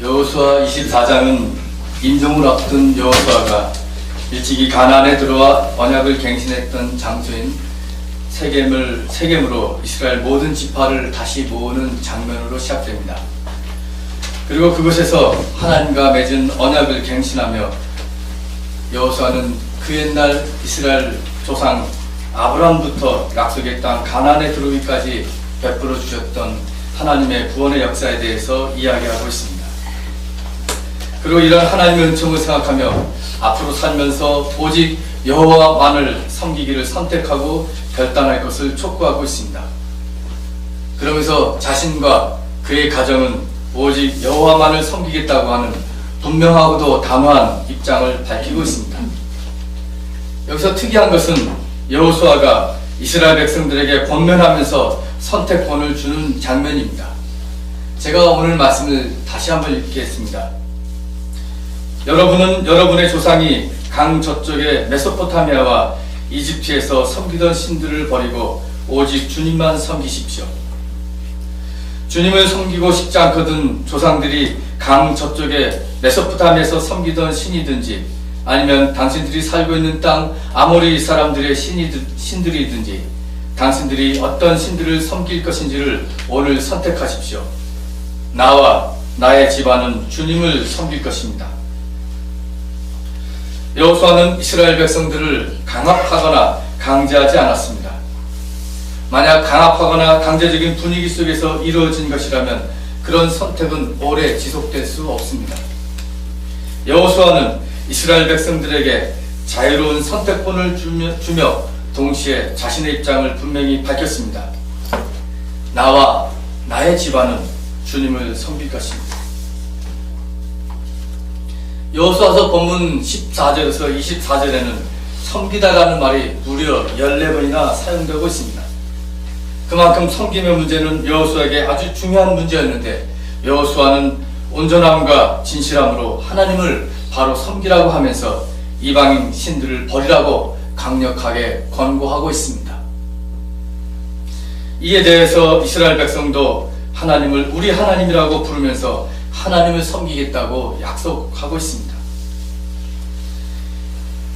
여호수아 24장은 임종을 앞둔 여호수아가 일찍이 가나안에 들어와 언약을 갱신했던 장소인 세겜으로 이스라엘 모든 지파를 다시 모으는 장면으로 시작됩니다. 그리고 그곳에서 하나님과 맺은 언약을 갱신하며 여호수아는 그 옛날 이스라엘 조상 아브라함부터 약속의 땅 가나안에 들어오기까지 베풀어 주셨던 하나님의 구원의 역사에 대해서 이야기하고 있습니다. 그리고 이런 하나님의 은총을 생각하며 앞으로 살면서 오직 여호와만을 섬기기를 선택하고 결단할 것을 촉구하고 있습니다. 그러면서 자신과 그의 가정은 오직 여호와만을 섬기겠다고 하는 분명하고도 단호한 입장을 밝히고 있습니다. 여기서 특이한 것은 여호수아가 이스라엘 백성들에게 권면하면서 선택권을 주는 장면입니다. 제가 오늘 말씀을 다시 한번 읽겠습니다. 여러분은 여러분의 조상이 강 저쪽의 메소포타미아와 이집트에서 섬기던 신들을 버리고 오직 주님만 섬기십시오. 주님을 섬기고 싶지 않거든 조상들이 강 저쪽에 메소포타미아에서 섬기던 신이든지 아니면 당신들이 살고 있는 땅 아모리 사람들의 신들이든지 당신들이 어떤 신들을 섬길 것인지를 오늘 선택하십시오. 나와 나의 집안은 주님을 섬길 것입니다. 여호수아는 이스라엘 백성들을 강압하거나 강제하지 않았습니다. 만약 강압하거나 강제적인 분위기 속에서 이루어진 것이라면 그런 선택은 오래 지속될 수 없습니다. 여호수아는 이스라엘 백성들에게 자유로운 선택권을 주며 동시에 자신의 입장을 분명히 밝혔습니다. 나와 나의 집안은 주님을 섬길 것입니다. 여호수아서 본문 14절에서 24절에는 섬기다라는 말이 무려 14번이나 사용되고 있습니다. 그만큼 섬김의 문제는 여호수아에게 아주 중요한 문제였는데 여호수아는 온전함과 진실함으로 하나님을 바로 섬기라고 하면서 이방인 신들을 버리라고 강력하게 권고하고 있습니다. 이에 대해서 이스라엘 백성도 하나님을 우리 하나님이라고 부르면서 하나님을 섬기겠다고 약속하고 있습니다.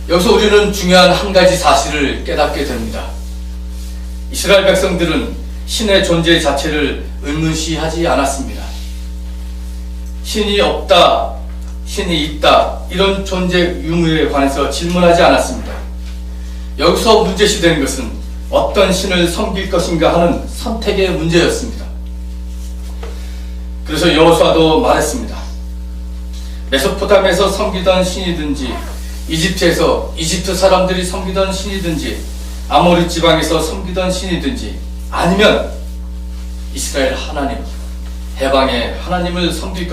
여기서 우리는 중요한 한 가지 사실을 깨닫게 됩니다. 이스라엘 백성들은 신의 존재 자체를 의문시하지 않았습니다. 신이 없다, 신이 있다 이런 존재 유무에 관해서 질문하지 않았습니다. 여기서 문제시되는 것은 어떤 신을 섬길 것인가 하는 선택의 문제였습니다. 그래서 여호수아도 말했습니다. 메소포타미아에서 섬기던 신이든지 이집트에서 이집트 사람들이 섬기던 신이든지 아모리 지방에서 섬기던 신이든지 아니면 이스라엘 하나님 해방의 하나님을 섬길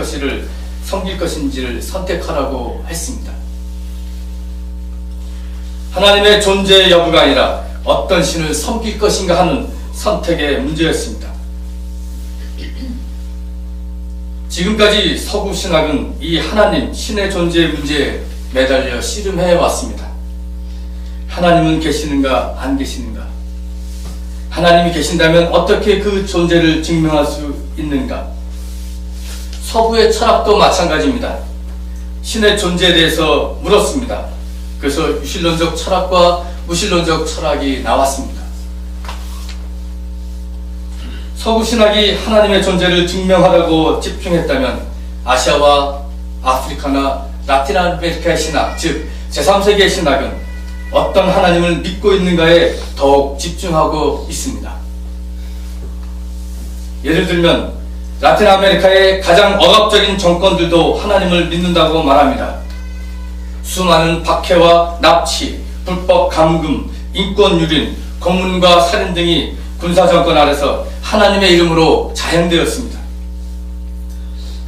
것인지를 선택하라고 했습니다. 하나님의 존재 여부가 아니라 어떤 신을 섬길 것인가 하는 선택의 문제였습니다. 지금까지 서구 신학은 이 하나님, 신의 존재 문제에 매달려 씨름해 왔습니다. 하나님은 계시는가, 안 계시는가? 하나님이 계신다면 어떻게 그 존재를 증명할 수 있는가? 서구의 철학도 마찬가지입니다. 신의 존재에 대해서 물었습니다. 그래서 유실론적 철학과 무실론적 철학이 나왔습니다. 서구 신학이 하나님의 존재를 증명하려고 집중했다면 아시아와 아프리카나 라틴 아메리카의 신학, 즉 제3세계의 신학은 어떤 하나님을 믿고 있는가에 더욱 집중하고 있습니다. 예를 들면 라틴 아메리카의 가장 억압적인 정권들도 하나님을 믿는다고 말합니다. 수많은 박해와 납치, 불법 감금, 인권 유린, 고문과 살인 등이 군사정권 아래서 하나님의 이름으로 자행되었습니다.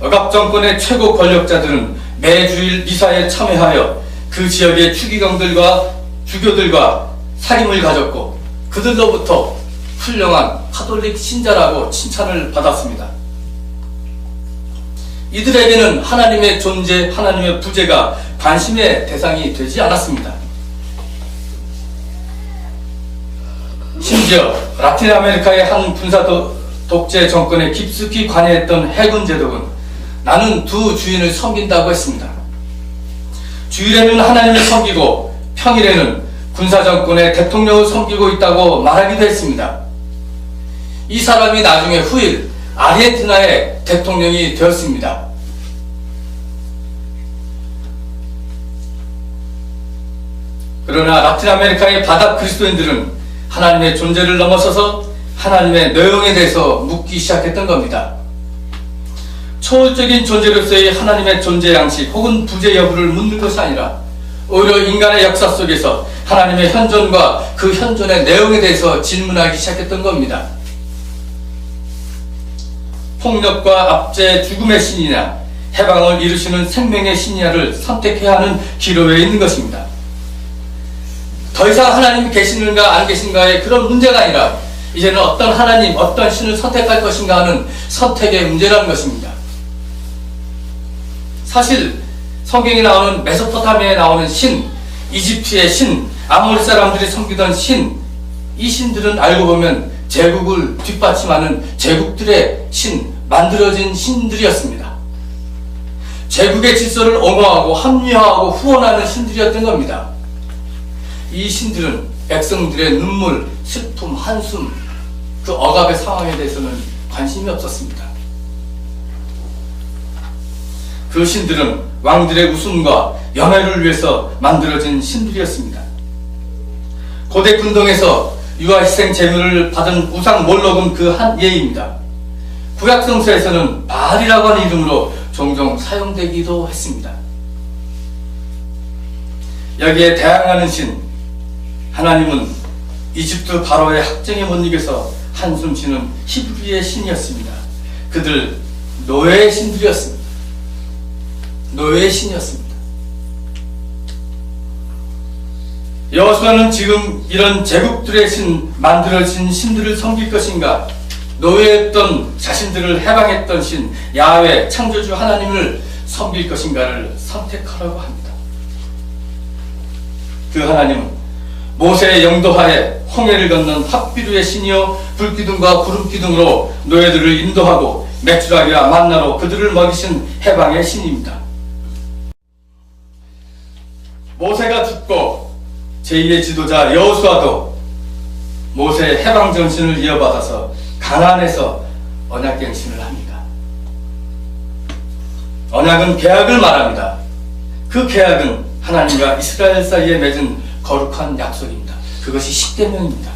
억압 정권의 최고 권력자들은 매주일 미사에 참여하여 그 지역의 추기경들과 주교들과 사귐을 가졌고 그들로부터 훌륭한 카톨릭 신자라고 칭찬을 받았습니다. 이들에게는 하나님의 존재, 하나님의 부재가 관심의 대상이 되지 않았습니다. 심지어 라틴 아메리카의 한 군사 독재 정권에 깊숙이 관여했던 해군 제독은 나는 두 주인을 섬긴다고 했습니다. 주일에는 하나님을 섬기고 평일에는 군사정권의 대통령을 섬기고 있다고 말하기도 했습니다. 이 사람이 나중에 후일 아르헨티나의 대통령이 되었습니다. 그러나 라틴 아메리카의 바다 그리스도인들은 하나님의 존재를 넘어서서 하나님의 내용에 대해서 묻기 시작했던 겁니다. 초월적인 존재로서의 하나님의 존재 양식 혹은 부재 여부를 묻는 것이 아니라 오히려 인간의 역사 속에서 하나님의 현존과 그 현존의 내용에 대해서 질문하기 시작했던 겁니다. 폭력과 압제, 죽음의 신이냐 해방을 이루시는 생명의 신이냐를 선택해야 하는 기로에 있는 것입니다. 더 이상 하나님이 계시는가 안 계신가의 그런 문제가 아니라 이제는 어떤 하나님, 어떤 신을 선택할 것인가 하는 선택의 문제라는 것입니다. 사실 성경에 나오는 메소포타미아에 나오는 신, 이집트의 신, 아모리 사람들이 섬기던 신, 이 신들은 알고 보면 제국을 뒷받침하는 제국들의 신, 만들어진 신들이었습니다. 제국의 질서를 옹호하고 합리화하고 후원하는 신들이었던 겁니다. 이 신들은 백성들의 눈물, 슬픔, 한숨, 그 억압의 상황에 대해서는 관심이 없었습니다. 그 신들은 왕들의 웃음과 영예를 위해서 만들어진 신들이었습니다. 고대 군동에서 유아희생 제물을 받은 우상 몰록은 그 한 예입니다. 구약 성서에서는 바알이라고 하는 이름으로 종종 사용되기도 했습니다. 여기에 대항하는 신, 하나님은 이집트 바로의 학정에 못 이겨서 한숨 쉬는 히브리의 신이었습니다. 그들 노예의 신들이었습니다. 노예의 신이었습니다. 여호수아는 지금 이런 제국들의 신, 만들어진 신들을 섬길 것인가, 노예했던 자신들을 해방했던 신 야훼 창조주 하나님을 섬길 것인가를 선택하라고 합니다. 그 하나님은 모세의 영도하에 홍해를 건넌 합비루의 신이요 불기둥과 구름기둥으로 노예들을 인도하고 메추라기와 만나로 그들을 먹이신 해방의 신입니다. 모세가 죽고 제2의 지도자 여호수아도 모세의 해방 정신을 이어받아서 가나안에서 언약갱신을 합니다. 언약은 계약을 말합니다. 그 계약은 하나님과 이스라엘 사이에 맺은 거룩한 약속입니다. 그것이 십계명입니다.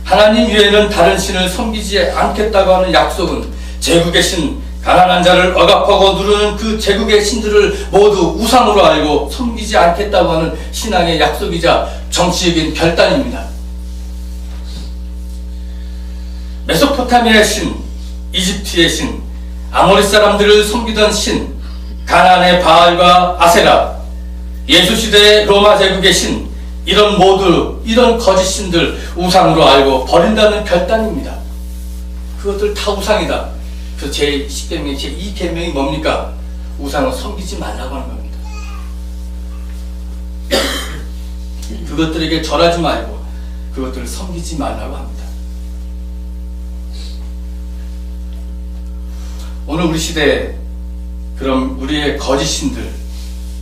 하나님 외에는 다른 신을 섬기지 않겠다고 하는 약속은 제국의 신, 가난한 자를 억압하고 누르는 그 제국의 신들을 모두 우상으로 알고 섬기지 않겠다고 하는 신앙의 약속이자 정치적인 결단입니다. 메소포타미아의 신, 이집트의 신, 아모리 사람들을 섬기던 신, 가나안의 바알과 아세라, 예수시대의 로마 제국의 신, 이런 모두 이런 거짓 신들 우상으로 알고 버린다는 결단입니다. 그것들 다 우상이다. 그 제10계명, 제2계명이 뭡니까? 우상을 섬기지 말라고 하는 겁니다. 그것들에게 절하지 말고 그것들을 섬기지 말라고 합니다. 오늘 우리 시대에 그럼 우리의 거짓 신들,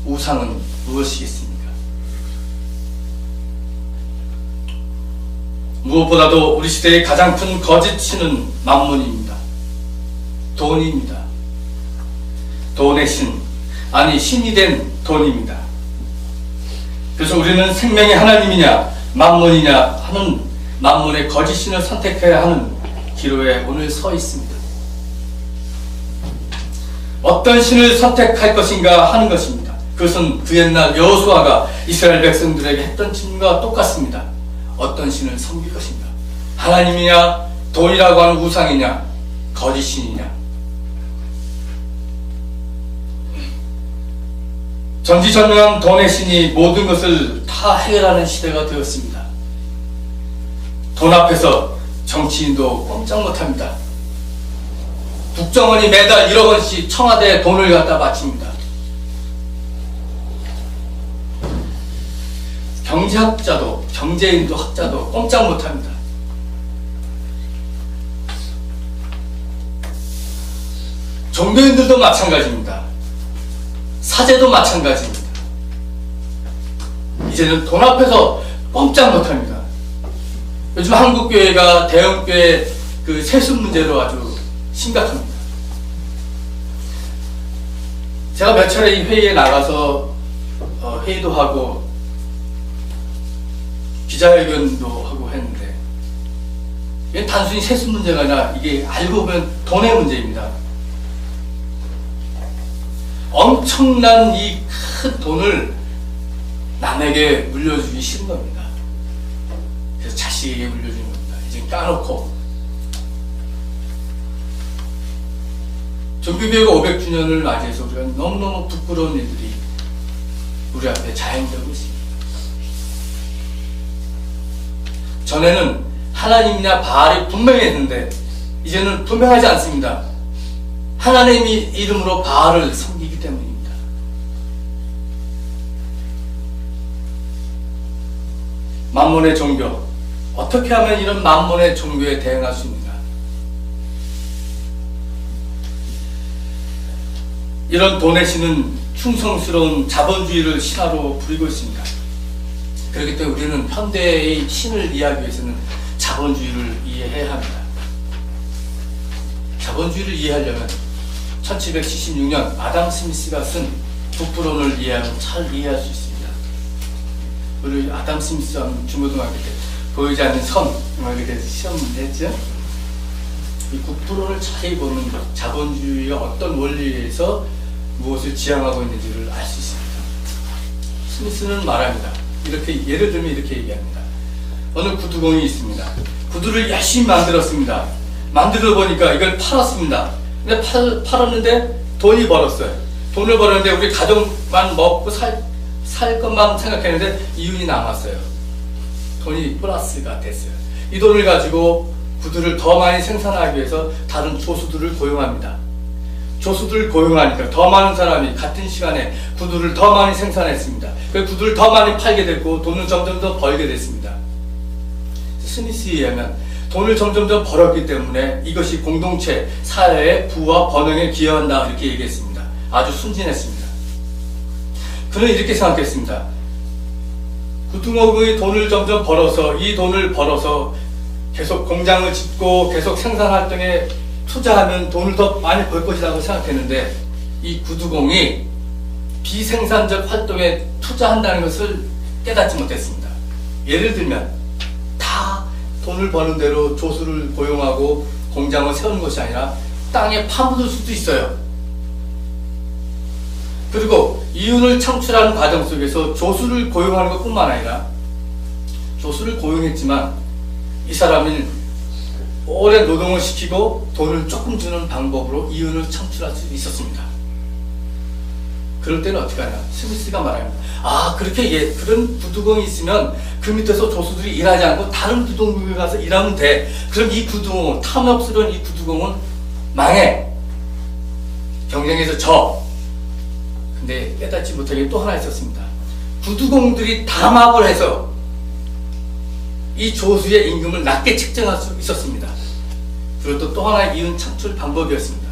우상은 무엇이겠습니까? 무엇보다도 우리 시대의 가장 큰 거짓 신은 만몬입니다. 돈입니다. 돈의 신, 아니 신이 된 돈입니다. 그래서 우리는 생명의 하나님이냐 만몬이냐 하는 만몬의 거짓 신을 선택해야 하는 기로에 오늘 서 있습니다. 어떤 신을 선택할 것인가 하는 것입니다. 그것은 그 옛날 여호수아가 이스라엘 백성들에게 했던 질문과 똑같습니다. 어떤 신을 섬길 것인가? 하나님이냐, 돈이라고 하는 우상이냐, 거짓 신이냐? 전지전능한 돈의 신이 모든 것을 다 해결하는 시대가 되었습니다. 돈 앞에서 정치인도 꼼짝 못합니다. 국정원이 매달 1억 원씩 청와대에 돈을 갖다 바칩니다. 경제학자도, 경제인도 학자도 꼼짝 못합니다. 종교인들도 마찬가지입니다. 사제도 마찬가지입니다. 이제는 돈 앞에서 꼼짝 못합니다. 요즘 한국교회가 대형교회 그 세습 문제로 아주 심각합니다. 제가 몇 차례 이 회의에 나가서 회의도 하고 기자회견도 하고 했는데, 이게 단순히 세습 문제가 아니라 이게 알고 보면 돈의 문제입니다. 엄청난 이 큰 돈을 남에게 물려주기 싫은 겁니다. 그래서 자식에게 물려주는 겁니다. 이제 까놓고. 종교개혁 500주년을 맞이해서 우리가 너무너무 부끄러운 일들이 우리 앞에 자행되고 있습니다. 전에는 하나님이나 바알이 분명했는데 이제는 분명하지 않습니다. 하나님의 이름으로 바알을 섬기기 때문입니다. 만몬의 종교, 어떻게 하면 이런 만몬의 종교에 대응할 수 있는가? 이런 돈의 신은 충성스러운 자본주의를 신화로 부리고 있습니다. 그렇기 때문에 우리는 현대의 신을 이해하기 위해서는 자본주의를 이해해야 합니다. 자본주의를 이해하려면 1776년 아담 스미스가 쓴 국부론을 이해하면 잘 이해할 수 있습니다. 우리 아담 스미스와 중고등학교 때 보이지 않는 선에 대해서 시험 했죠. 이 국부론을 자세히 보면 자본주의가 어떤 원리에서 무엇을 지향하고 있는지를 알 수 있습니다. 스미스는 말합니다. 이렇게, 예를 들면 이렇게 얘기합니다. 어느 구두공이 있습니다. 구두를 열심히 만들었습니다. 만들어 보니까 이걸 팔았습니다. 근데 팔았는데 돈이 벌었어요. 돈을 벌었는데 우리 가족만 먹고 살 것만 생각했는데 이윤이 남았어요. 돈이 플러스가 됐어요. 이 돈을 가지고 구두를 더 많이 생산하기 위해서 다른 조수들을 고용합니다. 조수들을 고용하니까 더 많은 사람이 같은 시간에 구두를 더 많이 생산했습니다. 그 구두를 더 많이 팔게 됐고 돈을 점점 더 벌게 됐습니다. 스미스에 의하면 돈을 점점 더 벌었기 때문에 이것이 공동체, 사회의 부와 번영에 기여한다, 이렇게 얘기했습니다. 아주 순진했습니다. 그는 이렇게 생각했습니다. 구두공이 돈을 점점 벌어서, 이 돈을 벌어서 계속 공장을 짓고 계속 생산 활동에 투자하면 돈을 더 많이 벌 것이라고 생각했는데, 이 구두공이 비생산적 활동에 투자한다는 것을 깨닫지 못했습니다. 예를 들면 다 돈을 버는 대로 조수를 고용하고 공장을 세우는 것이 아니라 땅에 파묻을 수도 있어요. 그리고 이윤을 창출하는 과정 속에서 조수를 고용하는 것뿐만 아니라, 조수를 고용했지만 이 사람은 오래 노동을 시키고 돈을 조금 주는 방법으로 이윤을 창출할 수 있었습니다. 그럴 때는 어떻게 하냐? 스미스가 말합니다. 그렇게 그런 구두공이 있으면 그 밑에서 조수들이 일하지 않고 다른 구두공에 가서 일하면 돼. 그럼 이 구두공은, 탐욕스러운 이 구두공은 망해. 경쟁에서 져. 근데 깨닫지 못한 게 또 하나 있었습니다. 구두공들이 담합을 해서 이 조수의 임금을 낮게 책정할 수 있었습니다. 그리고 또 하나의 이윤 창출 방법이었습니다.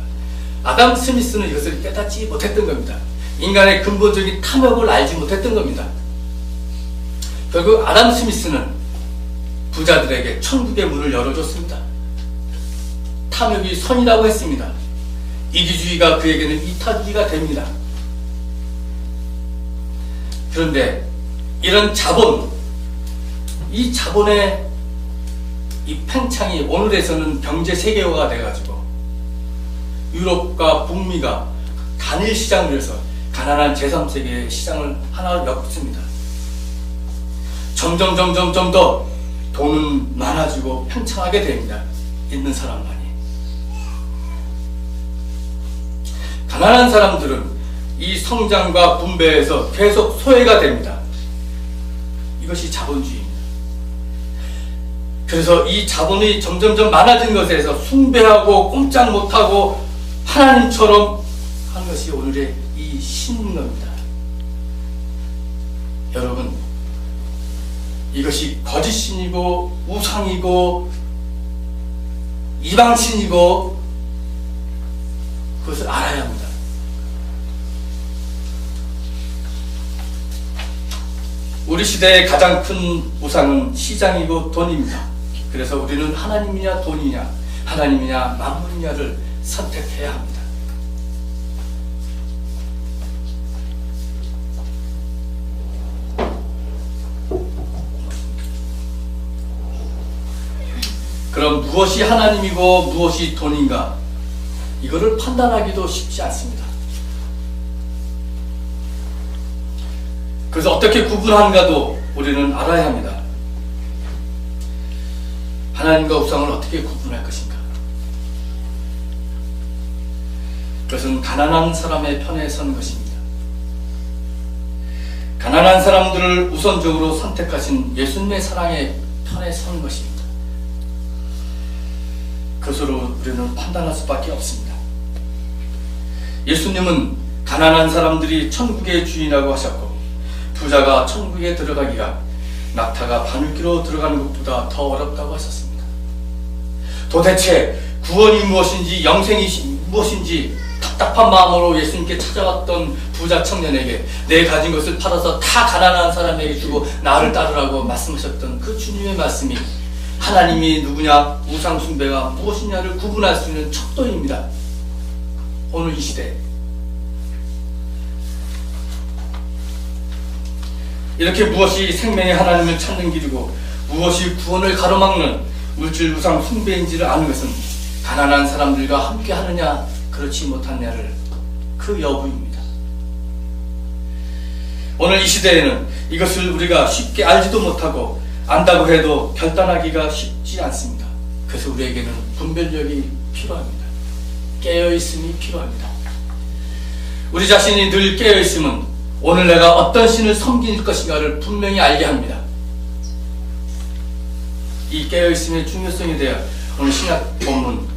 아담 스미스는 이것을 깨닫지 못했던 겁니다. 인간의 근본적인 탐욕을 알지 못했던 겁니다. 결국 아담 스미스는 부자들에게 천국의 문을 열어줬습니다. 탐욕이 선이라고 했습니다. 이기주의가 그에게는 이타주의가 됩니다. 그런데 이런 자본, 이 자본의 이 팽창이 오늘에서는 경제 세계화가 돼가지고 유럽과 북미가 단일 시장을 해서 가난한 제3세계의 시장을 하나로 엮습니다. 점점 더 돈은 많아지고 팽창하게 됩니다. 있는 사람만이. 가난한 사람들은 이 성장과 분배에서 계속 소외가 됩니다. 이것이 자본주의입니다. 그래서 이 자본이 점점 많아진 것에서 숭배하고 꼼짝 못하고 하나님처럼 하는 것이 오늘의 이 신인 겁니다. 여러분, 이것이 거짓신이고 우상이고 이방신이고 그것을 알아야 합니다. 우리 시대의 가장 큰 우상은 시장이고 돈입니다. 그래서 우리는 하나님이냐 돈이냐, 하나님이냐 만물이냐를 선택해야 합니다. 그럼 무엇이 하나님이고 무엇이 돈인가? 이거를 판단하기도 쉽지 않습니다. 그래서 어떻게 구분하는가도 우리는 알아야 합니다. 하나님과 우상을 어떻게 구분할 것인가? 그것은 가난한 사람의 편에 서는 것입니다. 가난한 사람들을 우선적으로 선택하신 예수님의 사랑의 편에 서는 것입니다. 그것으로 우리는 판단할 수밖에 없습니다. 예수님은 가난한 사람들이 천국의 주인이라고 하셨고, 부자가 천국에 들어가기가 낙타가 바늘기로 들어가는 것보다 더 어렵다고 하셨습니다. 도대체 구원이 무엇인지, 영생이 무엇인지 답답한 마음으로 예수님께 찾아왔던 부자 청년에게 내 가진 것을 팔아서 다 가난한 사람에게 주고 나를 따르라고 말씀하셨던 그 주님의 말씀이 하나님이 누구냐, 우상 숭배가 무엇이냐를 구분할 수 있는 척도입니다. 오늘 이 시대 이렇게 무엇이 생명의 하나님을 찾는 길이고 무엇이 구원을 가로막는 물질 우상 숭배인지를 아는 것은 가난한 사람들과 함께 하느냐 그렇지 못하느냐를 그 여부입니다. 오늘 이 시대에는 이것을 우리가 쉽게 알지도 못하고 안다고 해도 결단하기가 쉽지 않습니다. 그래서 우리에게는 분별력이 필요합니다. 깨어있음이 필요합니다. 우리 자신이 늘 깨어있음은 오늘 내가 어떤 신을 섬길 것인가를 분명히 알게 합니다. 이 깨어있음의 중요성에 대해 오늘 신약 본문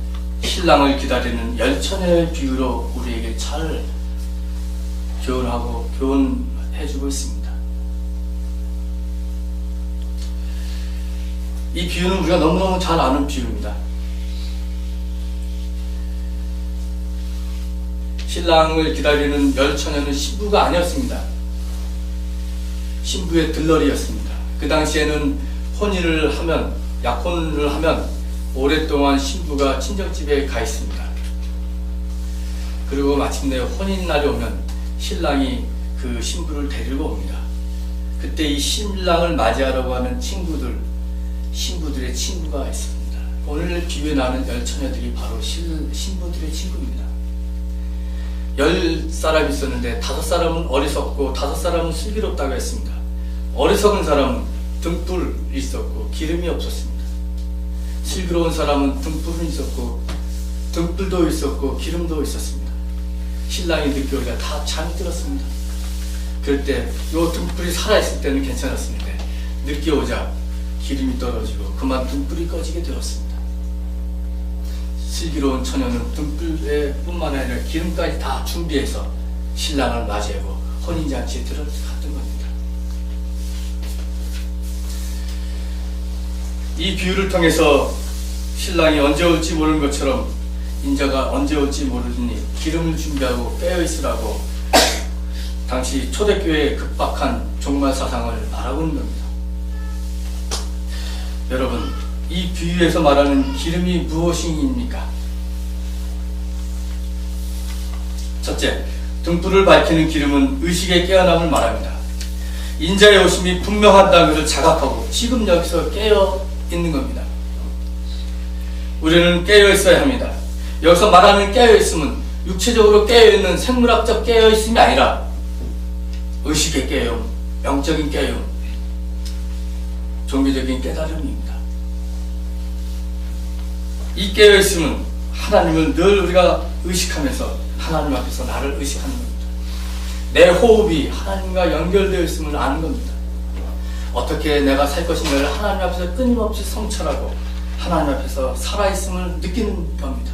신랑을 기다리는 열처녀의 비유로 우리에게 잘 교훈해주고 있습니다. 이 비유는 우리가 너무너무 잘 아는 비유입니다. 신랑을 기다리는 열처녀는 신부가 아니었습니다. 신부의 들러리였습니다. 그 당시에는 혼인을 하면, 약혼을 하면 오랫동안 신부가 친정집에 가 있습니다. 그리고 마침내 혼인날이 오면 신랑이 그 신부를 데리고 옵니다. 그때 이 신랑을 맞이하려고 하는 신부들의 친구가 있습니다. 오늘 비유에 나오는 열처녀들이 바로 신부들의 친구입니다. 10사람이 있었는데 5사람은 어리석고 5사람은 슬기롭다고 했습니다. 어리석은 사람은 등불이 있었고 기름이 없었습니다. 슬기로운 사람은 등불은 있었고 등불도 있었고 기름도 있었습니다. 신랑이 늦게 오자 다 잠이 들었습니다. 그럴 때 이 등불이 살아있을 때는 괜찮았는데 늦게 오자 기름이 떨어지고 그만 등불이 꺼지게 되었습니다. 슬기로운 처녀는 등불에 뿐만 아니라 기름까지 다 준비해서 신랑을 맞이하고 혼인잔치에 들어갔던 겁니다. 이 비유를 통해서 신랑이 언제 올지 모르는 것처럼 인자가 언제 올지 모르니 기름을 준비하고 깨어있으라고 당시 초대교회의 급박한 종말 사상을 말하고 있는 겁니다. 여러분, 이 비유에서 말하는 기름이 무엇입니까? 첫째, 등불을 밝히는 기름은 의식의 깨어남을 말합니다. 인자의 오심이 분명하다는 것을 자각하고 지금 여기서 깨어 있는 겁니다. 우리는 깨어 있어야 합니다. 여기서 말하는 깨어 있음은 육체적으로 깨어 있는 생물학적 깨어 있음이 아니라 의식의 깨움, 영적인 깨움, 종교적인 깨달음입니다. 이 깨어있음은 하나님을 늘 우리가 의식하면서 하나님 앞에서 나를 의식하는 겁니다. 내 호흡이 하나님과 연결되어 있음을 아는 겁니다. 어떻게 내가 살 것인가를 하나님 앞에서 끊임없이 성찰하고 하나님 앞에서 살아있음을 느끼는 겁니다.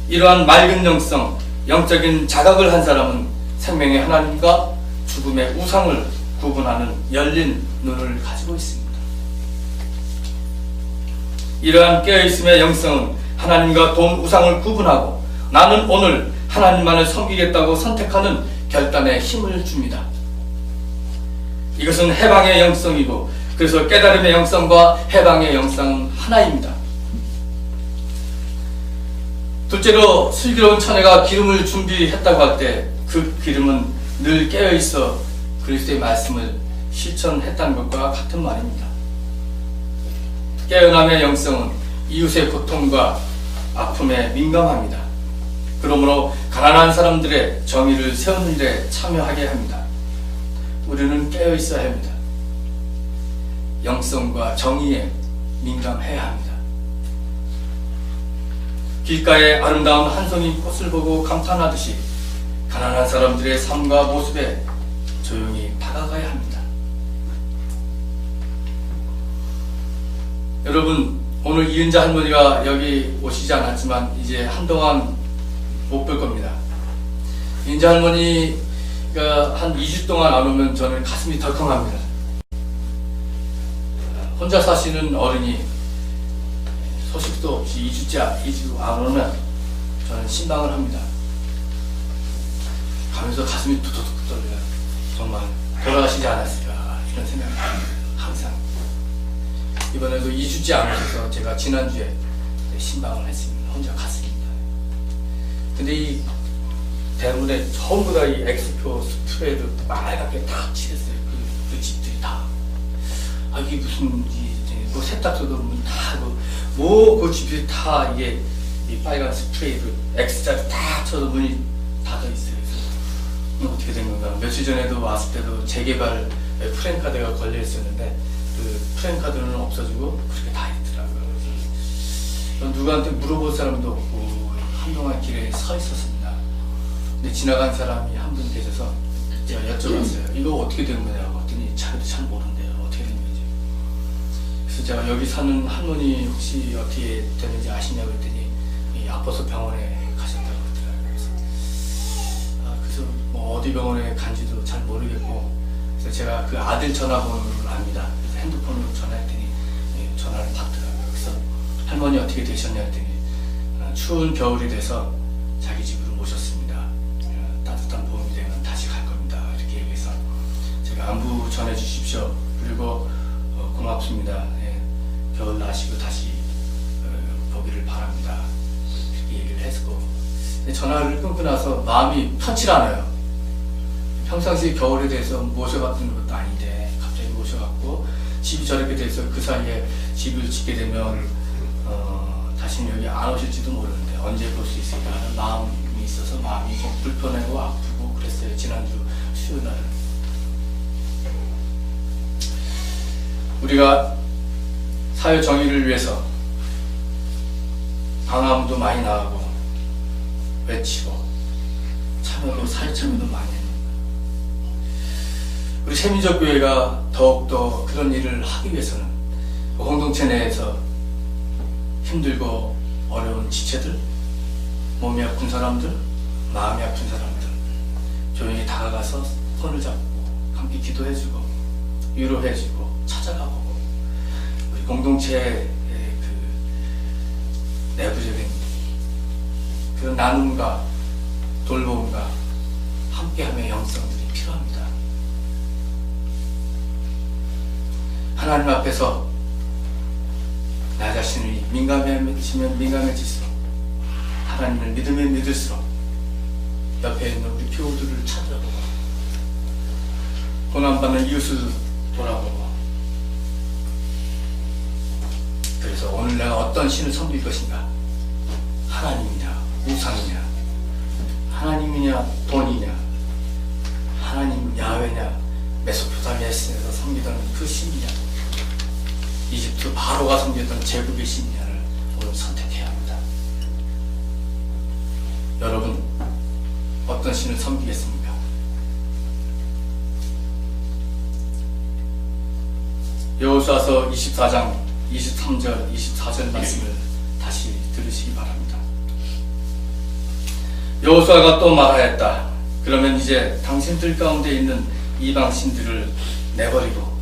이러한 맑은 영성, 영적인 자각을 한 사람은 생명의 하나님과 죽음의 우상을 구분하는 열린 눈을 가지고 있습니다. 이러한 깨어있음의 영성은 하나님과 돈, 우상을 구분하고 나는 오늘 하나님만을 섬기겠다고 선택하는 결단에 힘을 줍니다. 이것은 해방의 영성이고, 그래서 깨달음의 영성과 해방의 영성은 하나입니다. 둘째로, 슬기로운 처녀가 기름을 준비했다고 할 때 그 기름은 늘 깨어있어 그리스도의 말씀을 실천했다는 것과 같은 말입니다. 깨어남의 영성은 이웃의 고통과 아픔에 민감합니다. 그러므로 가난한 사람들의 정의를 세우는 데 참여하게 합니다. 우리는 깨어 있어야 합니다. 영성과 정의에 민감해야 합니다. 길가의 아름다운 한 송이 꽃을 보고 감탄하듯이 가난한 사람들의 삶과 모습에 조용히 다가가야 합니다. 여러분, 오늘 이은자 할머니가 여기 오시지 않았지만 이제 한동안 못 볼 겁니다. 이은자 할머니가 한 2주 동안 안 오면 저는 가슴이 덜컹합니다. 혼자 사시는 어른이 소식도 없이 2주 안 오면 저는 신방을 합니다. 가면서 가슴이 두둑둑 떨려요. 정말 돌아가시지 않았을까 이런 생각이 듭니다. 항상. 이번에도 2주째 안 오셔서 제가 지난주에 신방을 했습니다. 혼자 갔습니다. 근데 이 대문에 전부 다 이 엑스표 스프레이를 빨갛게 다 칠했어요. 그 집들이 다. 아, 이게 무슨, 뭐 세탁소도 문 닫고, 그 집들이 다 이게 이 빨간 스프레이를 X자로 다 쳐서 문이 닫아 있어요. 그래서 어떻게 된 건가. 며칠 전에도 왔을 때도 재개발 프랜카드가 걸려 있었는데, 그 프랜카드는 없어지고 그렇게 다 있더라고요. 그래서 누구한테 물어볼 사람도 없고 한동안 길에 서 있었습니다. 근데 지나간 사람이 한 분 계셔서 제가 여쭤봤어요. 이거 어떻게 된 거냐고 했더니 자기도 잘 모른대요. 어떻게 된 건지. 그래서 제가 여기 사는 할머니 혹시 어떻게 되는지 아시냐고 했더니 아파서 병원에 가셨다고 그러더라고요. 그래서 뭐 어디 병원에 간지도 잘 모르겠고, 그래서 제가 그 아들 전화번호를 압니다. 그래서 핸드폰으로 전화했더니 전화를 받더라고요. 그래서 할머니 어떻게 되셨냐 했더니 추운 겨울이 돼서 자기 집으로 모셨습니다. 따뜻한 봄이 되면 다시 갈 겁니다. 이렇게 얘기해서 제가 안부 전해 주십시오. 그리고 고맙습니다. 겨울 나시고 다시 보기를 바랍니다. 이렇게 얘기를 했고, 전화를 끊고 나서 마음이 편치 않아요. 평상시 겨울에 대해서 모셔봤던 것도 아닌데 갑자기 모셔갖고 집이 저렇게 돼서 그 사이에 집을 짓게 되면 다시는 여기 안 오실지도 모르는데 언제 볼 수 있을까 하는 마음이 있어서 마음이 좀 불편하고 아프고 그랬어요. 지난주 수요일 날은. 우리가 사회 정의를 위해서 방황도 많이 나가고 외치고 참여도 사회 참여도 많이 합니다. 우리 세민족교회가 더욱더 그런 일을 하기 위해서는 공동체 내에서 힘들고 어려운 지체들, 몸이 아픈 사람들, 마음이 아픈 사람들 조용히 다가가서 손을 잡고 함께 기도해주고 위로해주고 찾아가보고 우리 공동체의 그 내부적인 그런 나눔과 돌봄과 함께함의 영성들이 필요합니다. 하나님 앞에서 나 자신이 민감해지면 민감해질수록, 하나님을 믿으면 믿을수록 옆에 있는 우리 교우들을 찾아보고 고난받는 이웃을 돌아보고, 그래서 오늘 내가 어떤 신을 섬길 것인가? 하나님이냐 우상이냐, 하나님이냐 돈이냐, 하나님 야훼냐, 메소포타미아에서 섬기던 그 신이냐, 이집트 바로가 섬겼던 제국의 신이냐를 오늘 선택해야 합니다. 여러분, 어떤 신을 섬기겠습니까? 여호수아서 24장 23절 24절 말씀을 다시 들으시기 바랍니다. 여호수아가 또 말하였다. 그러면 이제 당신들 가운데 있는 이방 신들을 내버리고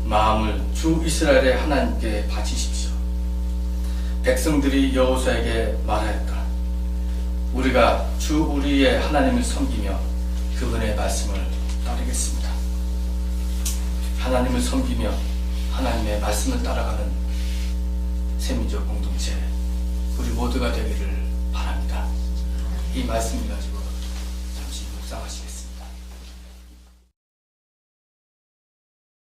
마음을 주 이스라엘의 하나님께 바치십시오. 백성들이 여호수아에게 말하였다. 우리가 주 우리의 하나님을 섬기며 그분의 말씀을 따르겠습니다. 하나님을 섬기며 하나님의 말씀을 따라가는 세민족 공동체 우리 모두가 되기를 바랍니다. 이 말씀을 가지고 잠시 묵상하시겠습니다.